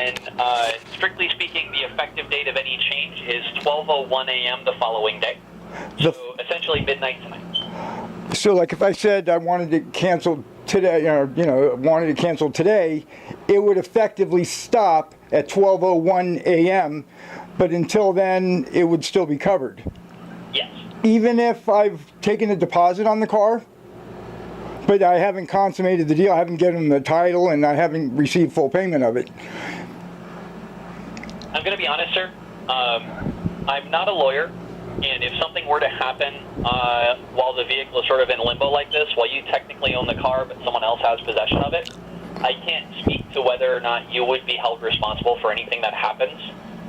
And strictly speaking, the effective date of any change is 12:01 a.m. the following day. So essentially midnight tonight. So, like, if I said I wanted to cancel today, or wanted to cancel today, it would effectively stop at 12:01 a.m. But until then, it would still be covered. Yes. Even if I've taken a deposit on the car, but I haven't consummated the deal, I haven't given them the title, and I haven't received full payment of it. I'm going to be honest, sir. I'm not a lawyer, and if something were to happen while the vehicle is sort of in limbo like this, while you technically own the car but someone else has possession of it, I can't speak to whether or not you would be held responsible for anything that happens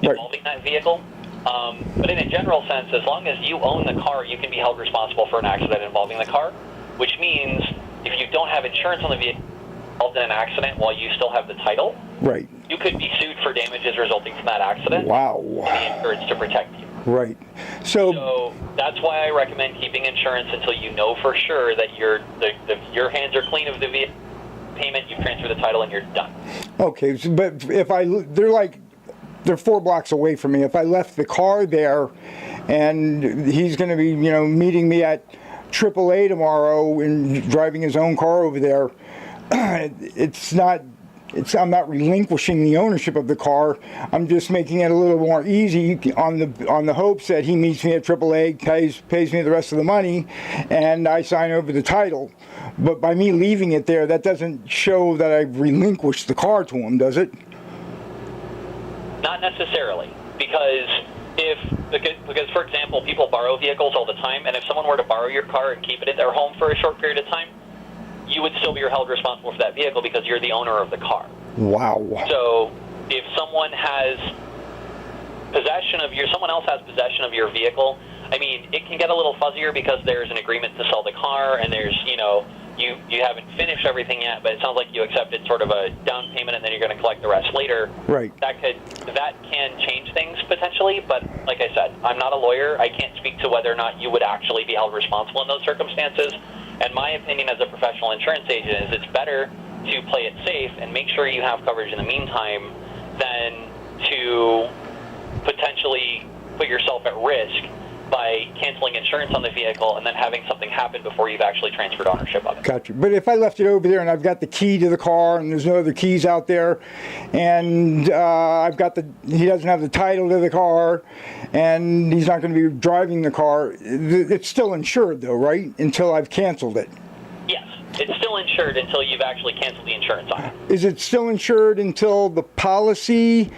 involving that vehicle. But in a general sense, as long as you own the car, you can be held responsible for an accident involving the car, which means if you don't have insurance on the vehicle involved in an accident while you still have the title, right, you could be sued for damages resulting from that accident. Wow. And the insurance to protect you. Right. So that's why I recommend keeping insurance until you know for sure that your your hands are clean of the vehicle payment, you've transferred the title, and you're done. Okay, so, but if they're 4 blocks away from me. If I left the car there, and he's going to be, meeting me at AAA tomorrow and driving his own car over there, I'm not relinquishing the ownership of the car. I'm just making it a little more easy on the hopes that he meets me at AAA, pays me the rest of the money, and I sign over the title. But by me leaving it there, that doesn't show that I've relinquished the car to him, does it? Not necessarily, because for example, people borrow vehicles all the time, and if someone were to borrow your car and keep it in their home for a short period of time, you would still be held responsible for that vehicle because you're the owner of the car. Wow. So if someone has someone else has possession of your vehicle, I mean, it can get a little fuzzier because there's an agreement to sell the car, and there's, you haven't finished everything yet, but it sounds like you accepted sort of a down payment and then you're going to collect the rest later. Right. That can change things potentially, but like I said, I'm not a lawyer. I can't speak to whether or not you would actually be held responsible in those circumstances. And my opinion as a professional insurance agent is it's better to play it safe and make sure you have coverage in the meantime than to potentially put yourself at risk by canceling insurance on the vehicle and then having something happen before you've actually transferred ownership of it. Gotcha. But if I left it over there and I've got the key to the car and there's no other keys out there, and he doesn't have the title to the car, and he's not going to be driving the car, it's still insured though, right? Until I've canceled it. Yes, it's still insured until you've actually canceled the insurance on it. Is it still insured until the policy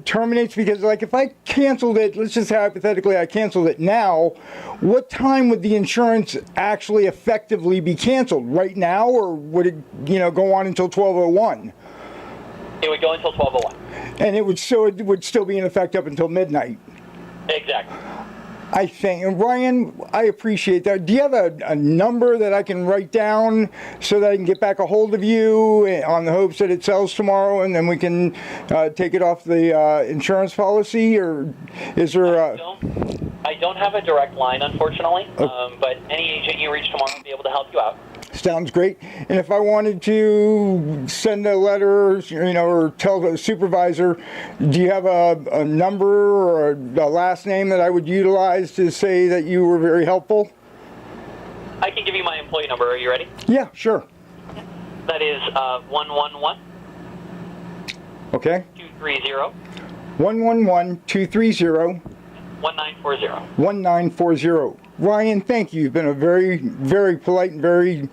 terminates? Because, like, if I canceled it, let's just say hypothetically I canceled it now, what time would the insurance actually effectively be canceled? Right now, or would it, go on until 12:01? It would go until 12:01. And it would still be in effect up until midnight. Exactly. I think, and Ryan, I appreciate that. Do you have a number that I can write down so that I can get back a hold of you on the hopes that it sells tomorrow, and then we can take it off the insurance policy? Or is there I don't have a direct line, unfortunately, but any agent you reach tomorrow will be able to help you out. Sounds great. And if I wanted to send a letter, or tell the supervisor, do you have a number or a last name that I would utilize to say that you were very helpful? I can give you my employee number. Are you ready? Yeah, sure. That is 111. Okay. 230. 111-230. 1940. 1940. Ryan, thank you. You've been a very, very polite and very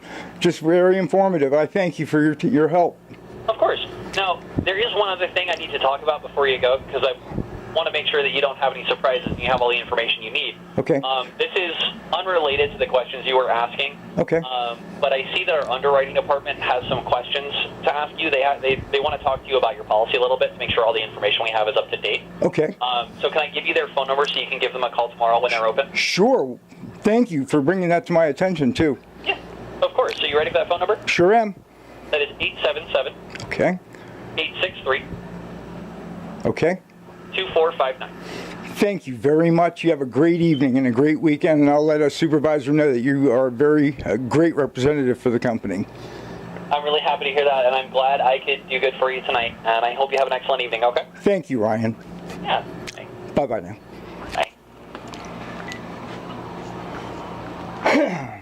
informative. I thank you for your help. Of course. Now, there is one other thing I need to talk about before you go, because I want to make sure that you don't have any surprises and you have all the information you need. Okay. This is unrelated to the questions you were asking. Okay. But I see that our underwriting department has some questions to ask you. They want to talk to you about your policy a little bit to make sure all the information we have is up to date. Okay. So can I give you their phone number so you can give them a call tomorrow when they're open? Sure. Thank you for bringing that to my attention, too. Yeah, of course. So you ready for that phone number? Sure am. That is 877. Okay. 863. Okay. 2459. Thank you very much. You have a great evening and a great weekend, and I'll let a supervisor know that you are a great representative for the company. I'm really happy to hear that, and I'm glad I could do good for you tonight. And I hope you have an excellent evening. Okay? Thank you, Ryan. Yeah. Bye-bye now. Bye.